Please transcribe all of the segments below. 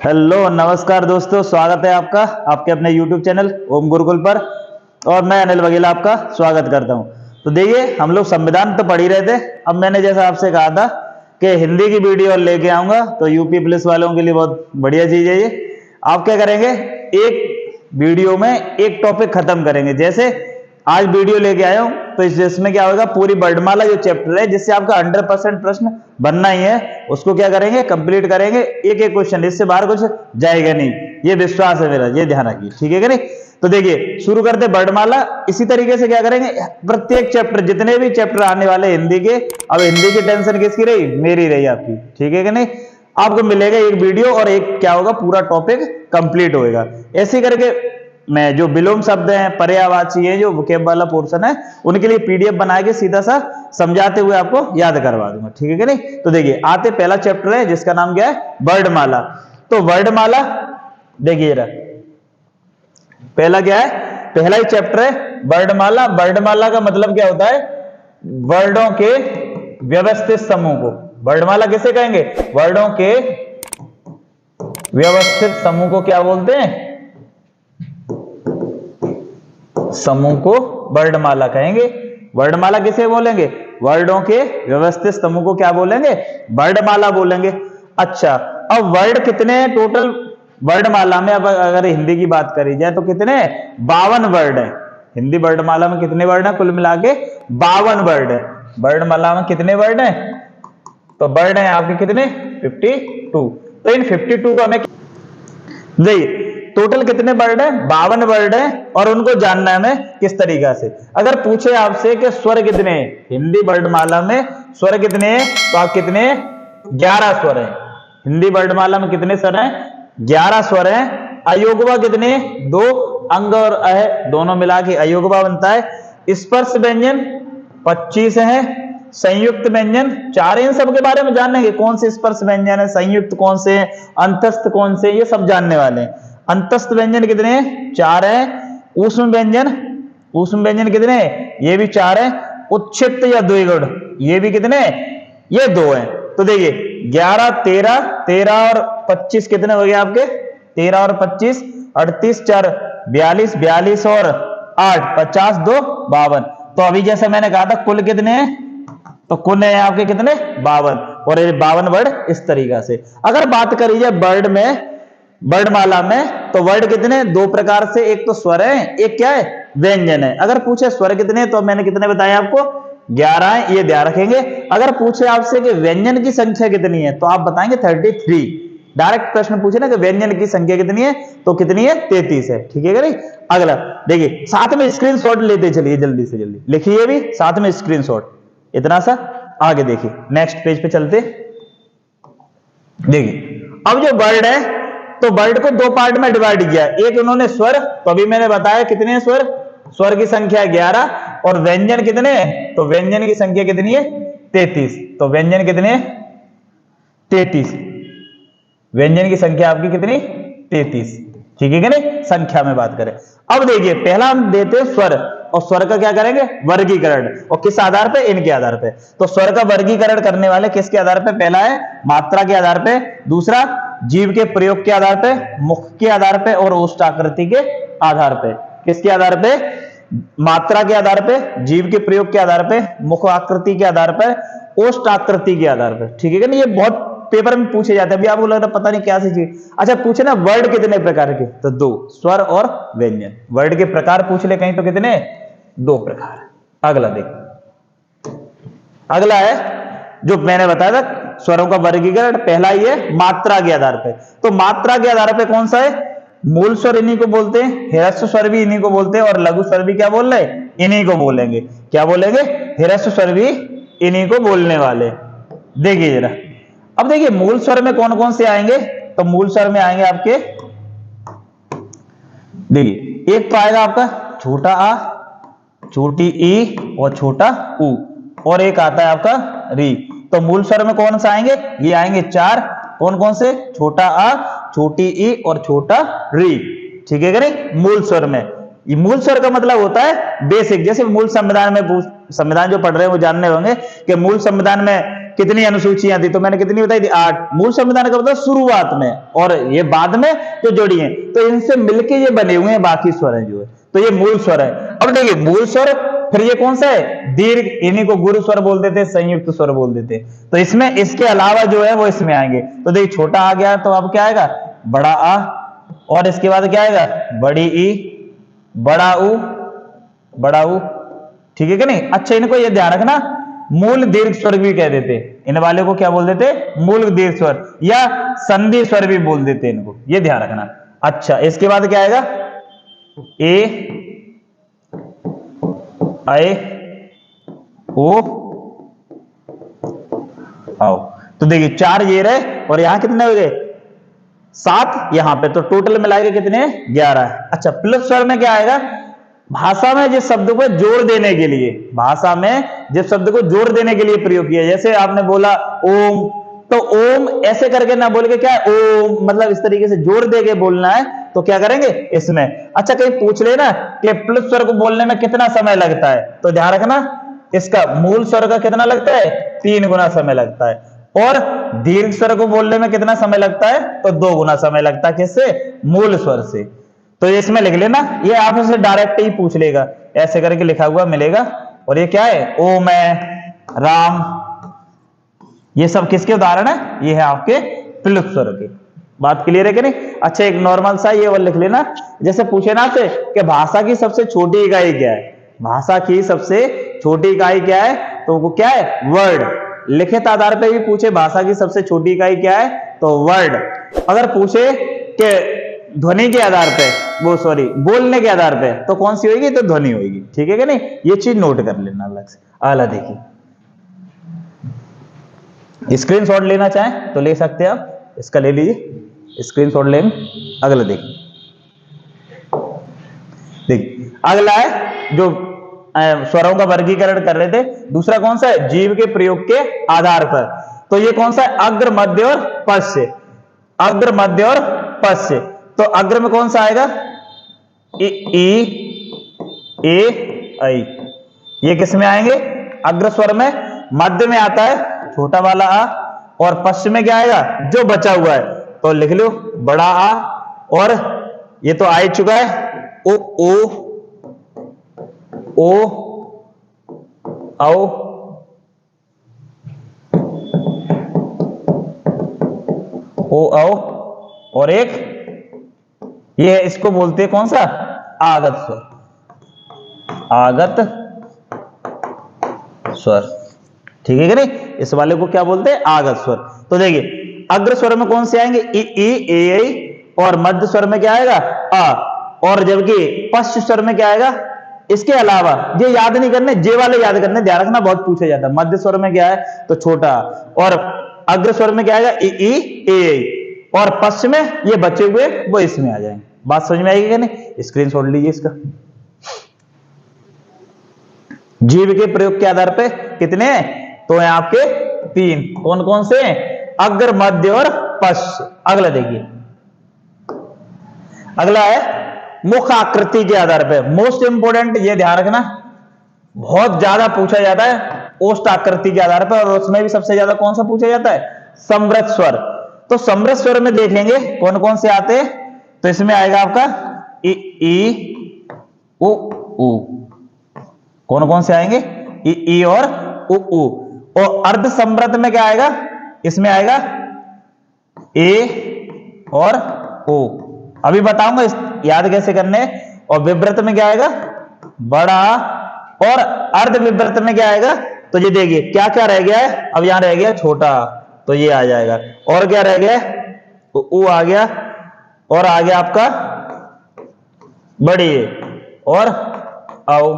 Hello नमस्कार दोस्तों, स्वागत है आपका आपके अपने YouTube चैनल ओम गुरुकुल पर। और मैं अनिल वगेला आपका स्वागत करता हूं। तो देखिए, हम लोग संविधान तो पढ़ ही रहे थे। अब मैंने जैसा आपसे कहा था कि हिंदी की वीडियो लेके आऊंगा, तो यूपी पुलिस वालों के लिए बहुत बढ़िया चीज है ये। आप क्या करेंगे, एक वीडियो में एक टॉपिक खत्म करेंगे। जैसे आज वीडियो लेके आया हूं, तो इसमें क्या होगा, पूरी वर्णमाला जो चैप्टर है जिससे आपका 100% प्रश्न बनना ही है, उसको क्या करेंगे, कंप्लीट करेंगे। एक एक क्वेश्चन, इससे बाहर कुछ जाएगा नहीं, ये विश्वास है मेरा, ये ध्यान रखिए, ठीक है कि नहीं। तो देखिए, शुरू करते वर्णमाला। इसी तरीके से क्या करेंगे, प्रत्येक चैप्टर, जितने भी चैप्टर आने वाले हिंदी के, अब हिंदी की टेंशन किसकी रही, मेरी रही, आपकी, ठीक है कि नहीं। आपको मिलेगा एक वीडियो और एक क्या होगा, पूरा टॉपिक कंप्लीट होएगा। ऐसे करके मैं जो विलोम शब्द हैं, पर्यायवाची है, जो वोकैब वाला पोर्शन है, उनके लिए पीडीएफ बना के सीधा सा समझाते हुए आपको याद करवा दूंगा, ठीक है कि नहीं। तो देखिए, आते पहला चैप्टर है जिसका नाम क्या है, वर्णमाला। तो वर्णमाला देखिए जरा, पहला क्या है, पहला ही चैप्टर है वर्णमाला। वर्णमाला का मतलब क्या होता है, वर्णों के व्यवस्थित समूह को वर्णमाला किसे कहेंगे, वर्णों के व्यवस्थित समूह को क्या बोलते हैं, समूह को वर्णमाला कहेंगे। वर्णमाला किसे बोलेंगे, वर्णों के व्यवस्थित समूह को क्या बोलेंगे, वर्णमाला बोलेंगे। अच्छा, अब वर्ण कितने हैं टोटल वर्णमाला में, अब अगर हिंदी की बात करी जाए तो कितने, 52 वर्ण है। हिंदी वर्णमाला में कितने वर्ण है, कुल मिला के 52 वर्ण है। वर्णमाला में कितने वर्ण है, तो वर्ण है आपके कितने, 52। तो इन 52 को हमें देखिए, टोटल कितने वर्ड है, 52 वर्ड है, और उनको जानना है हमें किस तरीका से। अगर पूछे आपसे कि स्वर कितने हैं, हिंदी वर्णमाला में स्वर कितने हैं, तो आप कितने, 11 स्वर हैं। हिंदी वर्णमाला में कितने स्वर हैं, 11 स्वर हैं। अयोगवा कितने, 2, अंग और अह दोनों मिला के अयोगवा बनता है। स्पर्श व्यंजन 25 है, संयुक्त व्यंजन 4। इन सब के बारे में जानेंगे, कौन से स्पर्श व्यंजन है, संयुक्त कौन से हैं, अंतस्थ कौन से, ये सब जानने वाले हैं। अंतस्थ व्यंजन कितने हैं, 4 है। ऊष्म व्यंजन, ऊष्म व्यंजन कितने हैं, ये भी 4 है। उच्छिष्ट या द्विगुण, ये भी कितने, ये 2 है। तो देखिए, 11, 13, 13 और 25 कितने हो गए आपके, 13 और 25, 38, 4, 42, 42 और 8, 50, 2, 52। तो अभी जैसे मैंने कहा था कुल कितने हैं, तो कुल है आपके कितने, 52। और ये 52 वर्ड इस तरीका से। अगर बात करी जाए वर्ड में, वर्णमाला में, तो वर्ड कितने, 2 प्रकार से, एक तो स्वर है, एक क्या है, व्यंजन है। अगर पूछे स्वर कितने, तो मैंने कितने बताए आपको, 11 है, ये ध्यान रखेंगे। अगर पूछे आपसे कि व्यंजन की संख्या कितनी है, तो आप बताएंगे 33। डायरेक्ट प्रश्न पूछे ना कि व्यंजन की संख्या कितनी है, तो कितनी है, 33 है, ठीक है नहीं। अगला देखिए, साथ में स्क्रीनशॉट लेते चलिए, जल्दी से जल्दी लिखिए भी साथ में स्क्रीनशॉट, इतना सा। आगे देखिए, नेक्स्ट पेज पे चलते। देखिए, अब जो वर्ड है, तो वर्ड को 2 पार्ट में डिवाइड किया। एक उन्होंने स्वर, तो अभी मैंने बताया कितने स्वर, स्वर की संख्या 11, और व्यंजन कितने, तो व्यंजन की संख्या कितनी है, 33। तो व्यंजन कितने, 33। व्यंजन की संख्या आपकी कितनी, 33, ठीक है कि नहीं, संख्या में बात करें। अब देखिए, पहला हम देते हैं स्वर, और स्वर का क्या करेंगे, वर्गीकरण। और किस आधार पे, इनके आधार पे। तो स्वर का वर्गीकरण करने वाले किसके आधार पे, पहला है मात्रा के आधार पे, दूसरा जीव के प्रयोग के आधार पे, मुख के आधार पे, और ओष्ठ आकृति के आधार पे। किसके आधार पे, मात्रा के आधार पे, जीव के प्रयोग के आधार पे, मुख आकृति के आधार पे, ओष्ठ आकृति के आधार पे, ठीक है ना। ये बहुत पेपर में पूछे जाते हैं। अभी आपको लग रहा पता नहीं क्या सी चीज। अच्छा, पूछे ना वर्ड कितने प्रकार के, तो 2, स्वर और व्यंजन। वर्ड के प्रकार पूछ ले कहीं, तो कितने, 2 प्रकार। अगला देख, अगला है जो मैंने बताया था स्वरों का वर्गीकरण, पहला ही है मात्रा के आधार पे। तो मात्रा के आधार पे कौन सा है, मूल स्वर इन्हीं को बोलते हैं, ह्रस्व स्वर भी इन्हीं को बोलते हैं, और लघु स्वर भी क्या बोल रहे हैं, इन्हीं को बोलेंगे। क्या बोलेंगे, ह्रस्व स्वर भी इन्हीं को बोलने वाले। देखिए जरा, अब देखिए मूल स्वर में कौन कौन से आएंगे, तो मूल स्वर में आएंगे आपके, देखिए एक तो आएगा आपका छोटा आ, छोटी ई और छोटा ऊ, और एक आता है आपका री। तो मूल स्वर में कौन सा आएंगे, ये आएंगे 4। कौन कौन से, छोटा आ, छोटी ई और छोटा री, ठीक है कि नहीं, मूल स्वर में। ये मूल स्वर का मतलब होता है बेसिक। जैसे मूल संविधान में, संविधान जो पढ़ रहे हैं वो जानने होंगे कि मूल संविधान में कितनी अनुसूचियां थी, तो मैंने कितनी बताई थी, 8। मूल संविधान का मतलब शुरुआत में, और ये बाद में जो जोड़ी है, तो इनसे मिलके ये बने हुए हैं बाकी स्वर है जो है, तो ये मूल स्वर है। अब देखिए मूल स्वर, फिर ये कौन सा है, दीर्घ, इन्हीं को गुरु स्वर बोल देते, संयुक्त स्वर बोल देते। तो इसमें इसके अलावा जो है वो इसमें आएंगे। तो देखिए छोटा आ गया, तो अब क्या आएगा, बड़ा आ, और इसके बाद क्या आएगा, बड़ी ई, बड़ा ऊ, बड़ा ऊ, ठीक है कि नहीं। अच्छा इनको ये ध्यान रखना, मूल दीर्घ स्वर भी कह देते, इन वाले को क्या बोल देते, मूल दीर्घ स्वर या संधि स्वर भी बोल देते इनको, ये ध्यान रखना। अच्छा इसके बाद क्या आएगा, ए, आए, ओ, आओ। तो देखिए 4 ये रहे, और यहां कितने हो गए, 7 यहां पे, तो टोटल मिलाएंगे कितने, 11। अच्छा प्लस स्वर में क्या आएगा, भाषा में जिस शब्द को जोड़ देने के लिए, भाषा में जिस शब्द को जोड़ देने के लिए प्रयोग किया, जैसे आपने बोला ओम, तो ओम ऐसे करके ना बोल के क्या है, ओम मतलब इस तरीके से जोड़ दे के बोलना है, तो क्या करेंगे इसमें। अच्छा कहीं पूछ लेना कि प्लस स्वर को बोलने में कितना समय लगता है, तो ध्यान रखना इसका मूल स्वर का कितना लगता है, 3 गुना समय लगता है, और दीर्घ स्वर को बोलने में कितना समय लगता है, तो 2 गुना समय लगता है, किससे, मूल स्वर से। तो इसमें लिख लेना, ये आपसे डायरेक्ट ही पूछ लेगा, ऐसे करके लिखा हुआ मिलेगा। और ये क्या है, ओम है, राम, ये सब किसके उदाहरण है, ये है आपके प्लुत स्वर के। बात क्लियर है कि नहीं। अच्छा एक नॉर्मल सा ये और लिख लेना, जैसे पूछे ना आपसे कि भाषा की सबसे छोटी इकाई क्या है, भाषा की सबसे छोटी इकाई क्या है, तो वो क्या है, वर्ड। लिखित आधार पे भी पूछे भाषा की सबसे छोटी इकाई क्या है, तो वर्ड। अगर पूछे कि ध्वनि के आधार पे, वो सॉरी बोलने के आधार पे, तो कौन सी होगी, तो ध्वनि होगी, ठीक है कि नहीं। ये चीज नोट कर लेना अलग से। अगला देखिए, स्क्रीनशॉट लेना चाहें तो ले सकते हैं आप, इसका ले लीजिए स्क्रीनशॉट लेंगे। अगला देखिए, देखिए अगला है जो स्वरों का वर्गीकरण कर रहे थे, दूसरा कौन सा है, जीव के प्रयोग के आधार पर। तो ये कौन सा है, अग्र, मध्य और पश्च, अग्र, मध्य और पश्च। तो अग्र में कौन सा आएगा, ई, ए, आई, ये किस में आएंगे, अग्र स्वर में। मध्य में आता है छोटा वाला आ, और पश्चिम में क्या आएगा, जो बचा हुआ है, तो लिख लो बड़ा आ, और ये तो आ ही चुका है, ओ, ओ, आओ, ओ, आओ, और एक ये है, इसको बोलते हैं कौन सा, आगत स्वर, आगत स्वर, ठीक है कि नहीं। इस वाले को क्या बोलते हैं, आगत स्वर। तो देखिए अग्र स्वर में कौन से आएंगे, ई, ए, और मध्य स्वर में क्या आएगा, आ, और जबकि पश्च स्वर में क्या आएगा। इसके अलावा ये याद नहीं करने, जे वाले याद करने, ध्यान रखना बहुत पूछा जाता है। मध्य स्वर में क्या है, तो छोटा, और अग्र स्वर में क्या आएगा, ई, ए, और पश्च में ये बचे हुए वो इसमें आ जाएंगे। बात समझ में आएगी कि नहीं, स्क्रीनशॉट लीजिए इसका। जीव के प्रयोग के आधार पे कितने हैं, तो है आपके 3, कौन कौन से हैं, अग्र, मध्य और पश्च। अगला देखिए, अगला है मुख आकृति के आधार पे, मोस्ट इंपोर्टेंट, ये ध्यान रखना, बहुत ज्यादा पूछा जाता है ओष्ठ आकृति के आधार पर, और उसमें भी सबसे ज्यादा कौन सा पूछा जाता है, समृद्ध स्वर। तो समृद्ध स्वर में देखेंगे कौन कौन से आते हैं, तो इसमें आएगा आपका ई, उ, कौन कौन से आएंगे, ई और उ। और अर्ध समृद्ध में क्या आएगा, इसमें आएगा ए और ओ, अभी बताऊंगा याद कैसे करने। और विव्रत में क्या आएगा, बड़ा, और अर्ध विव्रत में क्या आएगा, तो ये देखिए क्या क्या रह गया है, अब यहां रह गया छोटा, तो ये आ जाएगा, और क्या रह गया, तो ऊ आ गया, और आ गया आपका बड़ी, और आओ,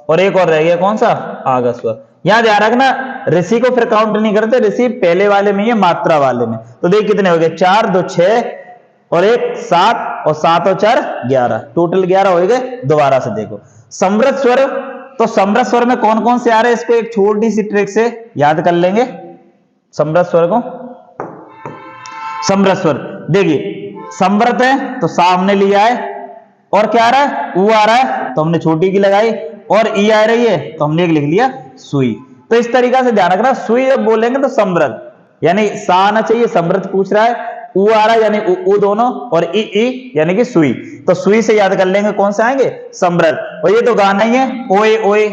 और एक और रह गया कौन सा, आगत स्वर। यहां ध्यान रखना ऋषि को फिर काउंट नहीं करते, ऋषि पहले वाले में, ये मात्रा वाले में। तो देख कितने हो गए, 4, 2, 6, और 1, 7, और 7 और 4 11, टोटल 11 हो गए। दोबारा से देखो समृद्ध स्वर, तो समृद्ध स्वर में कौन कौन से आ रहे हैं, इसको एक छोटी सी ट्रिक से याद कर लेंगे समृद्ध स्वर को। समृद्ध स्वर देखिए, समृद्ध है तो सामने लिया है, और क्या आ रहा है, ऊ आ रहा है तो हमने छोटी की लगाई, और ई आ रही है तो हमने एक लिख लिया सुई। तो इस तरीका से ध्यान रखना, सुई जब बोलेंगे तो समृद्ध यानी सा आना चाहिए, समृद्ध पूछ रहा है, ऊ आ रहा है यानी ऊ दोनों, और ई यानी कि सुई। तो सुई से याद कर लेंगे कौन से आएंगे, समृद्ध। और ये तो गाना ही है, ओए ओए,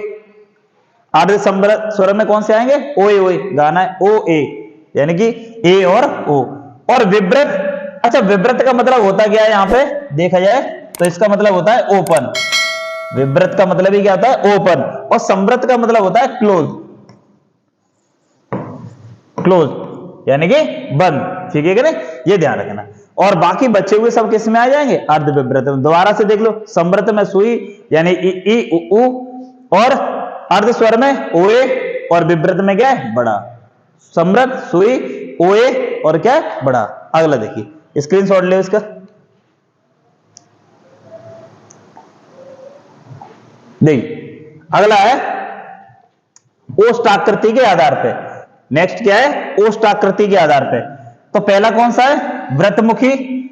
आर्ध समृद्ध स्वर में कौन से आएंगे, ओए ओए, गाना है ओ ए यानी कि ए और ओ। और विव्रत, अच्छा विव्रत का मतलब होता क्या है, यहां पे देखा जाए तो इसका मतलब होता है ओपन। विव्रत का मतलब ही क्या होता है, ओपन, और समृद्ध का मतलब होता है क्लोज, क्लोज यानी कि बंद, ठीक है कि नहीं, ये ध्यान रखना। और बाकी बचे हुए सब किस में आ जाएंगे, अर्ध विव्रत में। दोबारा से देख लो, समृद्ध में सुई यानी ई उ, और अर्ध स्वर में ओए, और विव्रत में क्या है, बड़ा। समृद्ध, सुई, ओए और क्या है, बड़ा। अगला देखिए, स्क्रीनशॉट ले इसका, देखिए अगला है ओष्ठ आकृति के आधार पे। नेक्स्ट क्या है, ओष्ठ आकृति के आधार पे। तो पहला कौन सा है, व्रतमुखी।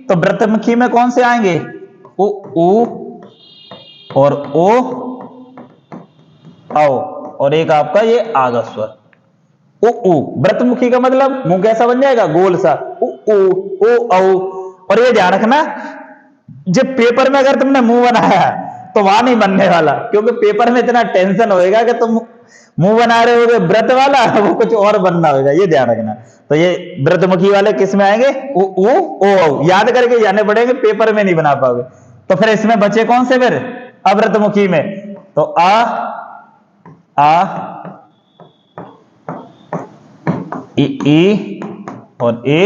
तो व्रतमुखी में कौन से आएंगे, उ और ओ, आओ, और एक आपका ये आगा स्वर उ। व्रतमुखी का मतलब मुंह कैसा बन जाएगा, गोल सा, ओ औ। और ये ध्यान रखना, जब पेपर में अगर तुमने मुंह बनाया तो वहां नहीं बनने वाला, क्योंकि पेपर में इतना टेंशन होएगा कि तुम मुंह बना रहे हो व्रत वाला, वो कुछ और बनना होगा, ये ध्यान रखना। तो ये व्रतमुखी वाले किस में आएंगे, ओ, याद करके जाने पड़ेंगे, पेपर में नहीं बना पाओगे। तो फिर इसमें बचे कौन से, फिर अव्रतमुखी में तो आ ई और ए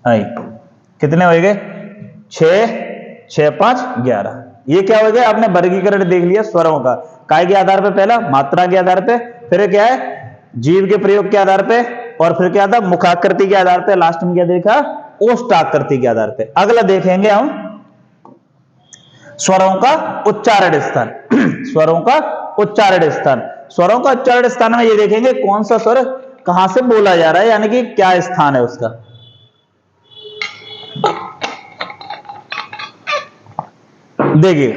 आई, कितने हो गए, 6, 6, 5, 11। ये क्या हो गया, आपने वर्गीकरण देख लिया स्वरों का, काय के आधार पे, पहला मात्रा के आधार पे, फिर क्या है जीव के प्रयोग के आधार पे, और फिर क्या था मुखाकृति के आधार पे, लास्ट में क्या देखा, ओष्ठ आकृति के आधार पे। अगला देखेंगे हम स्वरों का उच्चारण स्थान। स्वरों का उच्चारण स्थान, स्वरों का उच्चारण स्थान में ये देखेंगे कौन सा स्वर कहां से बोला जा रहा है, यानी कि क्या स्थान है उसका। देखिए,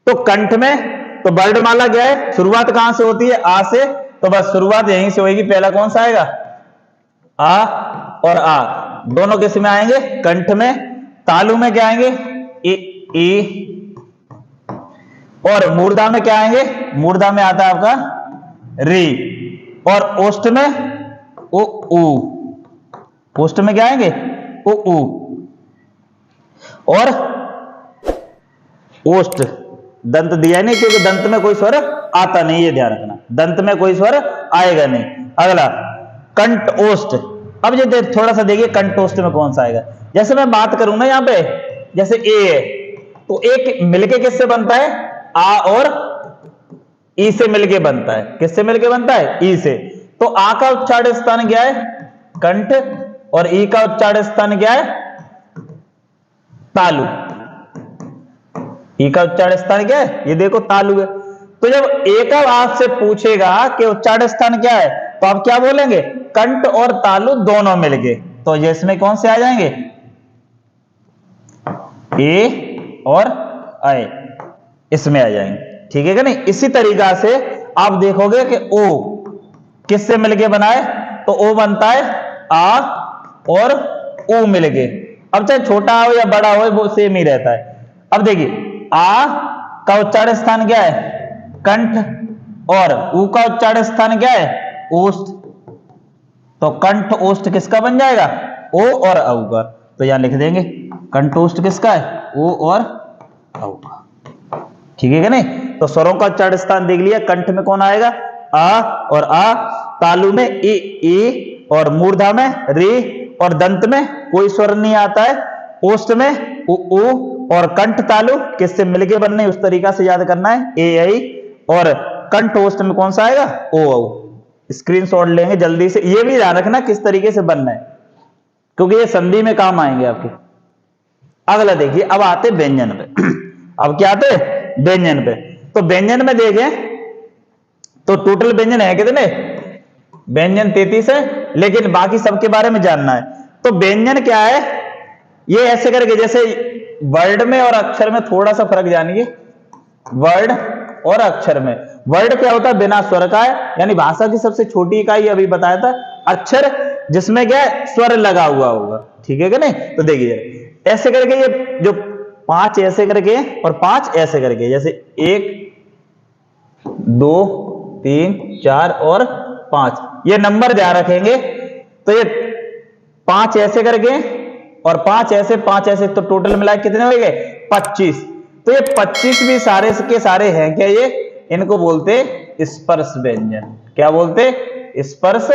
तो कंठ में तो वर्णमाला क्या है, शुरुआत कहां से होती है, आ से, तो बस शुरुआत यहीं से होगी। पहला कौन सा आएगा, आ, और आ दोनों किस में आएंगे, कंठ में। तालु में क्या आएंगे, ई, और मूर्धा में क्या आएंगे, मूर्धा में आता है आपका री, और ओष्ठ में उ। ओष्ठ में क्या आएंगे, उ, और ओष्ठ दंत दिया नहीं, क्योंकि दंत में कोई स्वर आता नहीं, ये ध्यान रखना, दंत में कोई स्वर आएगा नहीं। अगला कंठ ओष्ठ। अब ये थोड़ा सा देखिए कंठ ओष्ठ में कौन सा आएगा। जैसे मैं बात करूं ना यहाँ पे, जैसे ए है, तो एक मिलके किससे बनता है, आ और ई से मिलके बनता है। किससे मिलके बनता है, ई से। तो आ का उच्चारण स्थान क्या है, कंठ, और ई का उच्चारण स्थान क्या है, तालु। ई का उच्चारण स्थान क्या है, ये देखो तालु है। तो जब एक आपसे पूछेगा कि उच्चारण स्थान क्या है, तो आप क्या बोलेंगे, कंठ और तालु दोनों मिलके। तो ये इसमें कौन से आ जाएंगे, ए और आए, इसमें आ जाएंगे, ठीक है कि नहीं। इसी तरीका से आप देखोगे कि ओ किससे मिलके बना है, तो ओ बनता है आ और ऊ मिलके। अब चाहे छोटा हो या बड़ा हो, वो सेम ही रहता है। अब देखिए, आ का उच्चारण स्थान क्या है, कंठ, और ऊ का उच्चारण स्थान क्या है, ओष्ठ। तो कंठ ओष्ठ किसका बन जाएगा, ओ और औ का। तो यहां लिख देंगे कंठ ओष्ठ किसका है, ओ और औ का, ठीक है कि नहीं। तो स्वरों का उच्चारण स्थान देख लिया, कंठ में कौन आएगा, आ और आ, तालु में ई, और मूर्धा में री, और दंत में कोई स्वर नहीं आता है, ओष्ठ में उ, और कंठ तालु किससे मिलके बनने, उस तरीका से याद करना है, ए आई, और कंठ ओष्ठ में कौन सा आएगा, ओ औ। स्क्रीनशॉट लेंगे जल्दी से, ये भी ध्यान रखना किस तरीके से बनना है, क्योंकि ये संधि में काम आएंगे आपके। अगला देखिए, अब आते व्यंजन पे। अब क्या आते, व्यंजन पे। तो व्यंजन में देखें तो टोटल व्यंजन है कितने, व्यंजन 33 है, लेकिन बाकी सबके बारे में जानना है। तो व्यंजन क्या है, ये ऐसे करके, जैसे वर्ड में और अक्षर में थोड़ा सा फर्क जानिए। वर्ड और अक्षर में, वर्ड क्या होता है बिना स्वर का है, यानी भाषा की सबसे छोटी इकाई अभी बताया था। अक्षर जिसमें क्या है स्वर लगा हुआ होगा, ठीक है कि नहीं। तो देखिए ऐसे करके ये जो 5 ऐसे करके और 5 ऐसे करके, जैसे 1 2 3 4 और 5 ये नंबर ध्यान रखेंगे। तो ये 5 ऐसे करके और 5 ऐसे 5 ऐसे, तो टोटल मिला कितने हो गए 25। तो ये 25 भी सारे के सारे हैं क्या, ये इनको बोलते स्पर्श व्यंजन। क्या बोलते स्पर्श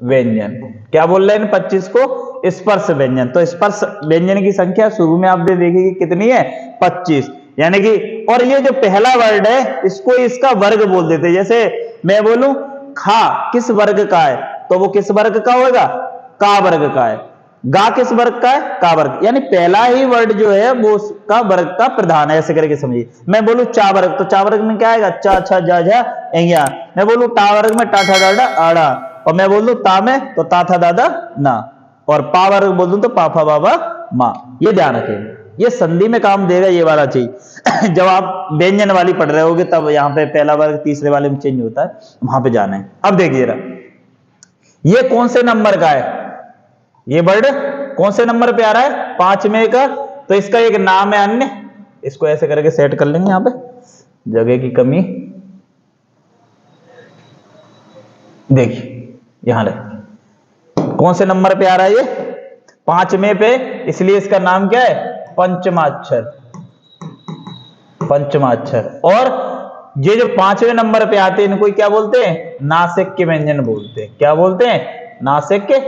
व्यंजन। क्या बोल रहे हैं इन 25 को स्पर्श व्यंजन। तो स्पर्श व्यंजन की संख्या शुरू में आपने देखी कितनी है 25, यानी कि, और ये जो पहला वर्ड है इसको इसका वर्ग बोल देते। जैसे मैं बोलूं खा किस वर्ग का है, तो वो किस वर्ग का होगा का वर्ग का है। गा किस वर्ग का है का वर्ग, यानी पहला ही वर्ड जो है वो उसका वर्ग का प्रधान है। ऐसे करके समझिए। मैं बोलूं चा वर्ग, तो चा वर्ग में क्या आएगा चा छा जा झा या। मैं बोलूं टा वर्ग में टा ठा डाडा आड़ा, और मैं बोल दूं ता में तो ता था दादा ना, और पा वर्ग बोल दूं तो पाफा बाबा माँ। ये ध्यान रखेंगे, ये संधि में काम देगा ये वाला चीज। जब आप व्यंजन वाली पढ़ रहे होगे तब यहाँ पे पहला वर्ग तीसरे वाले में चेंज होता है, वहां पे जाना है। अब देखिए ये कौन से नंबर का है, ये वर्ड कौन से नंबर पे आ रहा है 5 में का। तो इसका एक नाम है अन्य, इसको ऐसे करके सेट कर लेंगे। यहाँ पे जगह की कमी, देखिए यहां कौन से नंबर पे आ रहा है ये 5 में पे, इसलिए इसका नाम क्या है पंचमाक्षर। पंचमाक्षर। और ये जो 5वें नंबर पे आते हैं इनको क्या बोलते हैं नासिक्य व्यंजन बोलते हैं। क्या बोलते हैं नासिक्य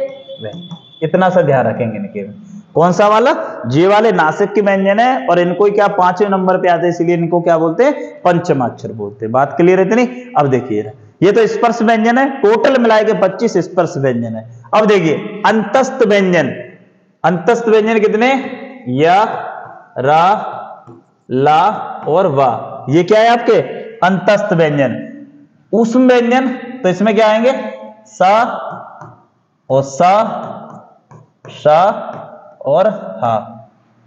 व्यंजन। इतना सा ध्यान रखेंगे इनके में। कौन सा वाला जे वाले नासिक्य व्यंजन है, और इनको क्या 5वें नंबर पे आते हैं, इसलिए इनको क्या बोलते हैं पंचमाक्षर बोलते हैं। बात क्लियर है इतनी। अब देखिए ये तो स्पर्श व्यंजन है, टोटल मिला के 25 स्पर्श व्यंजन है। अब देखिए अंतस्थ व्यंजन। अंतस्थ व्यंजन कितने या रा ला और वा, ये क्या है आपके अंतस्थ व्यंजन। ऊष्म व्यंजन तो इसमें क्या आएंगे सा और सा शा और हा,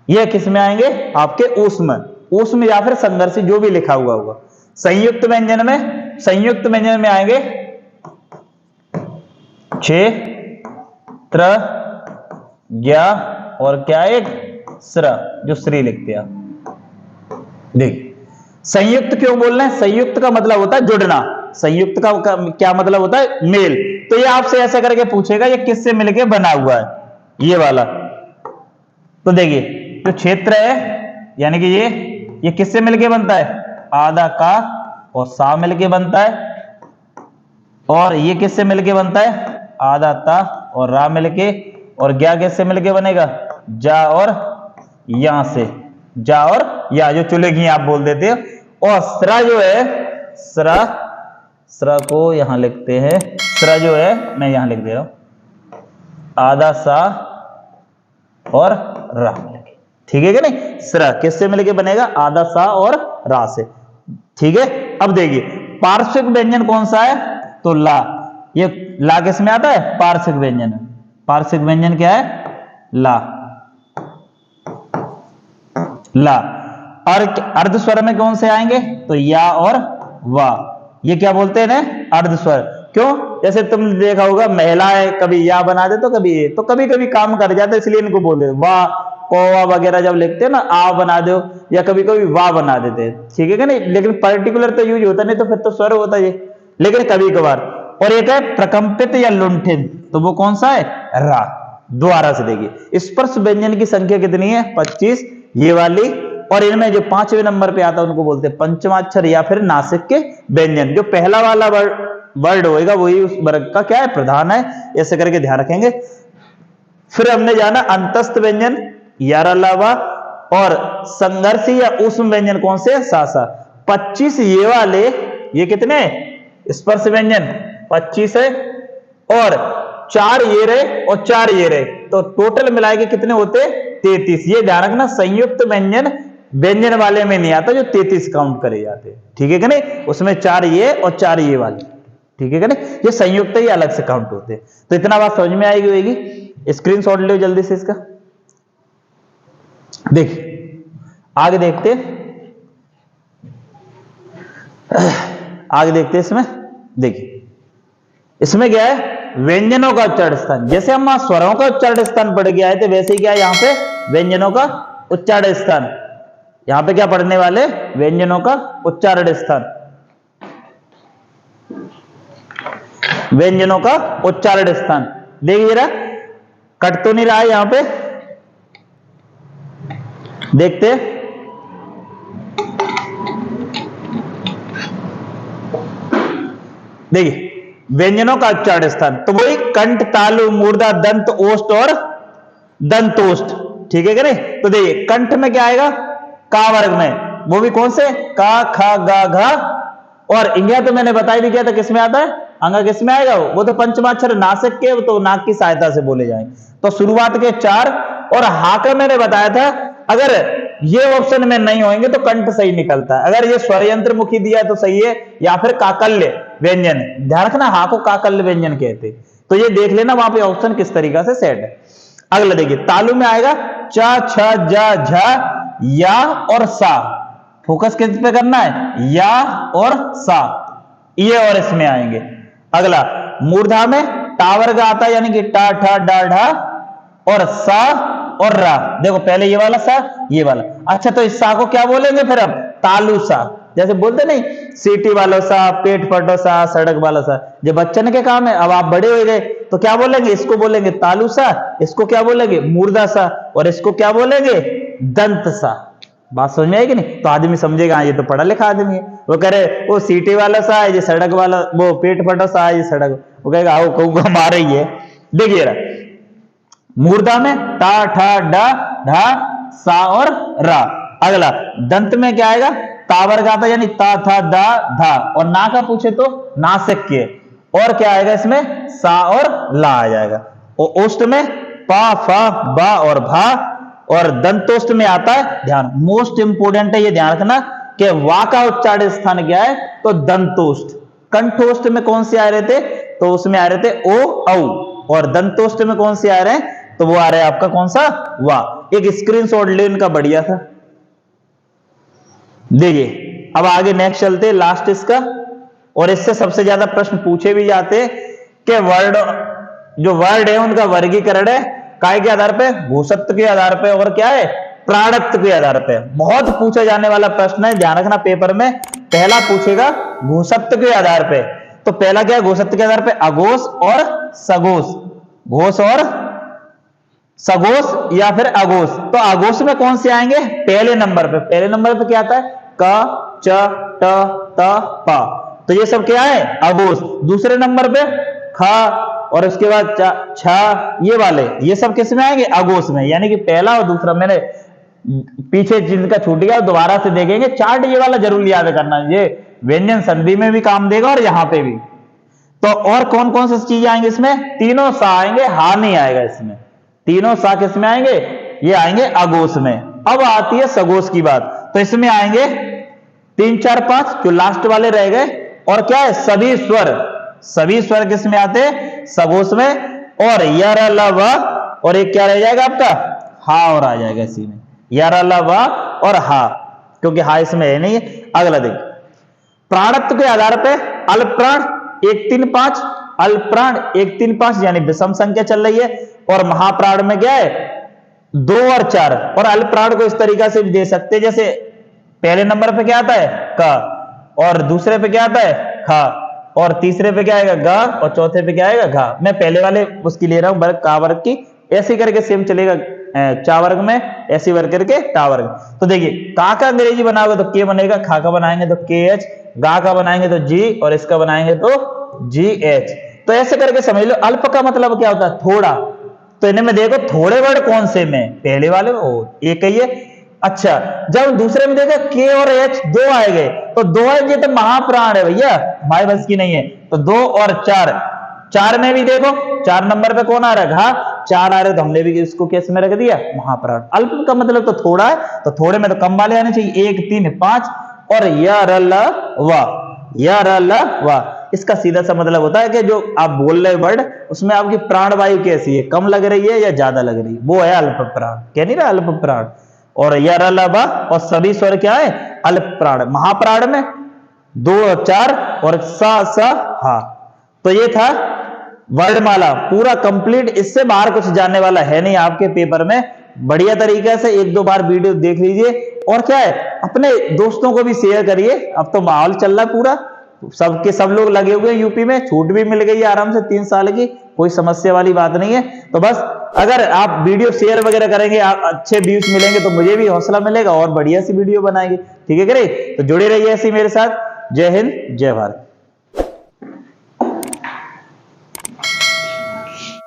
ये किस में आएंगे आपके ऊष्म। ऊष्म या फिर संघर्षी जो भी लिखा हुआ होगा। संयुक्त व्यंजन में, संयुक्त व्यंजन में आएंगे क्षेत्र ज्ञा और क्या एक स्र, जो श्री लिखते हैं। देखिए संयुक्त क्यों बोल रहे हैं, संयुक्त का मतलब होता है जुड़ना। संयुक्त का क्या मतलब होता है मेल। तो ये आपसे ऐसा करके पूछेगा ये किससे मिलके बना हुआ है ये वाला। तो देखिए जो क्षेत्र है यानी कि ये किससे मिलके बनता है आधा का और सा मिलके बनता है, और ये किससे मिलके बनता है आधा ता और रा मिलके, और ज्ञा किससे मिलके बनेगा जा और या से, जा और या जो चुलेगी आप बोल देते हो। और स्रा जो है स्रा, स्रा को यहां लिखते हैं, स्रा जो है मैं यहां लिख दे रहा हूं आधा सा और रा मिलके, ठीक है कि नहीं। स्रा किससे मिलके बनेगा आधा सा और रा से, ठीक है। अब देखिए पार्श्विक व्यंजन कौन सा है, तो ला। ये ला किस में आता है पार्श्विक व्यंजन। पार्श्विक व्यंजन क्या है ला, ला। और अर्ध स्वर में कौन से आएंगे तो या और वा, ये क्या बोलते हैं ना अर्ध स्वर। क्यों, जैसे तुम देखा होगा महिलाएं कभी या बना दे तो कभी ये, तो कभी कभी काम कर जाते इसलिए इनको बोल देते वाह कौवा वगैरह जब लिखते हैं ना आ बना दो, या कभी कभी वाह बना देते हैं, ठीक है कि नहीं। लेकिन पर्टिकुलर तो यूज होता नहीं, तो फिर तो स्वर होता है ये, लेकिन कभी कभार। और एक है प्रकंपित या लुंठित, तो वो कौन सा है रा। दोबारा से देखिए स्पर्श व्यंजन की संख्या कितनी है 25 ये वाली, और इनमें जो 5वें नंबर पे आता है उनको बोलते हैं पंचमाक्षर या फिर नासिक्य व्यंजन। जो पहला वाला वर्ड होएगा वही उस वर्ग का क्या है प्रधान है, ऐसे करके ध्यान रखेंगे। फिर हमने जाना अंतस्थ व्यंजन यारालावा, और संघर्षी या ऊष्म व्यंजन कौन से सासा। 25 ये वाले, ये कितने स्पर्श व्यंजन 25 है, और 4 ये रहे और 4 ये रहे, तो टोटल मिला के कितने होते 33। ये ध्यान रखना संयुक्त व्यंजन व्यंजन वाले में नहीं आता जो 33 काउंट करे जाते, ठीक है कि नहीं। उसमें 4 ये और 4 ये वाले, ठीक है कि नहीं। ये संयुक्त ही अलग से काउंट होते हैं। तो इतना बात समझ में आएगी होगी। स्क्रीनशॉट लो जल्दी से इसका। देखिए आगे देखते, इसमें देखिए, इसमें क्या है, व्यंजनों का उच्चारण स्थान। जैसे हम स्वरों का उच्चारण स्थान पढ़ के आए थे, वैसे ही क्या है यहाँ पे व्यंजनों का उच्चारण स्थान। यहां पे क्या पढ़ने वाले, व्यंजनों का उच्चारण स्थान, व्यंजनों का उच्चारण स्थान। देखिए जरा, कट तो नहीं रहा है यहां पे, देखते। देखिए व्यंजनों का उच्चारण स्थान तो वही कंठ, तालु, मूर्धा, दंत, ओष्ठ और दंतोष्ठ, ठीक है कि नहीं। तो देखिए कंठ में क्या आएगा, का वर्ग में, वो भी कौन से, का, खा, गा, घा। और इंगिया तो मैंने बता ही दिया था किस में आता है, अंगा किस में आएगा, वो तो पंचमाक्षर नासिक के, वो तो नाक की सहायता से बोले जाएंगे। तो शुरुआत के 4 और हा का मैंने बताया था, अगर ये ऑप्शन में नहीं होंगे तो कंठ सही निकलता है। अगर ये स्वर यंत्र मुखी दिया तो सही है, या फिर काकल्य व्यंजन, ध्यान रखना हा को काकल्य व्यंजन कहते। तो ये देख लेना वहां पे ऑप्शन किस तरीका से सेट है। अगला देखिए, तालु में आएगा च, छ, ज, झ, या और सा। फोकस किस पे करना है, या और सा, ये और इसमें आएंगे। अगला मूर्धा में टा वर्ग आता है, यानी कि टा, ठा, डा, ढा और सा और रा। देखो पहले ये वाला सा, ये वाला। अच्छा तो इस सा को क्या बोलेंगे फिर अब, तालु सा। जैसे बोलते नहीं, सीटी वाला सा, पेट फटो सा, सड़क वाला सा, जब बच्चन के काम है। अब आप बड़े हो गए तो क्या बोलेंगे, इसको बोलेंगे तालु सा, इसको क्या बोलेंगे मूर्धा सा, और इसको क्या बोलेंगे दंत सा। बात समझ में आएगी नहीं, तो आदमी समझेगा ये तो पढ़ा लिखा आदमी है। वो कह रहे वो सीटी वाला सा है, ये सड़क वाला, वो पेट फटो सा है, ये सड़क, वो कहेगा आओ कहूँ हमारा ही है। देखिए मूर्धा में टा, ठा, डा, ढा, सा और रा। अगला दंत में क्या आएगा, ता वर्ग आता है, यानी ता, था, दा, धा। और ना का पूछे तो नासिक के, और क्या आएगा इसमें, सा और ला आ जाएगा। और ओष्ठ में पा, फा, बा और भा। और दंतोष्ठ में आता है, ध्यान मोस्ट इंपोर्टेंट है ये ध्यान रखना, कि वा का उच्चारण स्थान क्या है, तो दंतोष्ठ। कंठोष्ठ में कौन से आ रहे थे, तो उसमें आ रहे थे ओ, औ। और दंतोष्ठ में कौन से आ रहे हैं, तो वो आ रहा है आपका कौन सा, वाह। एक स्क्रीनशॉट ले इनका, बढ़िया था। देखिए अब आगे नेक्स्ट चलते, लास्ट इसका, और इससे सबसे ज्यादा प्रश्न पूछे भी जाते कि वर्ड, जो वर्ड है उनका वर्गीकरण है काय के आधार पे, भूसत्व के आधार पे, और क्या है प्राणत्व के आधार पे। बहुत पूछा जाने वाला प्रश्न है, ध्यान रखना पेपर में पहला पूछेगा भूसत्व के आधार पे। तो पहला क्या है भूसत्व के आधार पे, अघोष और सघोष, घोष और सघोष या फिर अघोष। तो अघोष में कौन से आएंगे, पहले नंबर पे, पहले नंबर पे क्या आता है, क, च, ट, त, पा। तो ये सब क्या है अघोष। दूसरे नंबर पे ख, और उसके बाद छ, ये वाले, ये सब किस में आएंगे, अघोष में। यानी कि पहला और दूसरा, मैंने पीछे जिनका छूट गया दोबारा से देखेंगे चार्ट, ये वाला जरूर याद करना, ये व्यंजन संधि में भी काम देगा और यहां पे भी। तो और कौन कौन सी चीज आएंगे इसमें, तीनों सा आएंगे, हा नहीं आएगा इसमें। तीनों सा किस में आएंगे, ये आएंगे अघोष में। अब आती है सघोष की बात, तो इसमें आएंगे 3, 4, 5 जो लास्ट वाले रह गए। और क्या है, सभी स्वर, सभी स्वर किस में आते हैं, सघोष में। और य, र, ल, व, और एक क्या रह जाएगा आपका, हा और आ जाएगा इसी में, य, र, ल, व और हा, क्योंकि हा इसमें है नहीं है। अगला देखिए, प्राणत्व के आधार पे अल्प प्राण 1, 3, 5, अल्प प्राण 1, 3, 5 यानी विषम संख्या चल रही है। और महाप्राण में क्या है 2 और 4। और अल्प प्राण को इस तरीका से भी दे सकते हैं, जैसे पहले नंबर पे क्या आता है क, और दूसरे पे क्या आता है खा, और तीसरे पे क्या आएगा ग, और चौथे पे क्या आएगा घा। मैं पहले वाले उसकी ले रहा हूं वर्ग, का वर्ग की, ऐसे करके सेम चलेगा, चा वर्ग में ऐसे वर्ग करके टा वर्ग। तो देखिए का अंग्रेजी बनाओगे तो के बनेगा, खा का बनाएंगे तो के एच, गा का बनाएंगे तो जी, और इसका बनाएंगे तो जी एच। तो ऐसे करके समझ लो। अल्प का मतलब क्या होता है, थोड़ा। तो इन्हें में देखो थोड़े वर्ड कौन से में, पहले वाले में एक ही है। अच्छा जब दूसरे में देखो के और एच 2 आए गए, तो 2 है, ये तो महाप्राण है भैया, हमारे बस की नहीं है। तो 2 और 4, 4 में भी देखो 4 नंबर पे कौन आ रहा है घा, 4 आ रहे, तो हमने भी इसको कैसे में रख दिया महाप्राण। अल्प का मतलब तो थोड़ा है, तो थोड़े में तो कम वाले आने चाहिए, 1, 3, 5 और य, र, ल, व, य, र, ल, व। इसका सीधा सा मतलब होता है कि जो आप बोल रहे वर्ड उसमें आपकी प्राण वायु कैसी है, कम लग रही है या ज्यादा लग रही है, वो है अल्प प्राण। क्या नहीं रहा अल्प प्राण। और यरलबा और सभी स्वर क्या है अल्प प्राण। महाप्राण में 2 और 4 और सा सा हा। तो ये था वर्णमाला पूरा कंप्लीट। इससे बाहर कुछ जानने वाला है नहीं आपके पेपर में। बढ़िया तरीके से 1-2 बार वीडियो देख लीजिए और क्या है अपने दोस्तों को भी शेयर करिए। अब तो माहौल चल रहा है पूरा, सबके सब लोग लगे हुए हैं यूपी में, छूट भी मिल गई है आराम से 3 साल की, कोई समस्या वाली बात नहीं है। तो बस अगर आप वीडियो शेयर वगैरह करेंगे, आप अच्छे व्यूज मिलेंगे तो मुझे भी हौसला मिलेगा और बढ़िया सी वीडियो बनाएंगे। ठीक है करे, तो जुड़े रहिए ऐसे मेरे साथ। जय हिंद, जय भारत।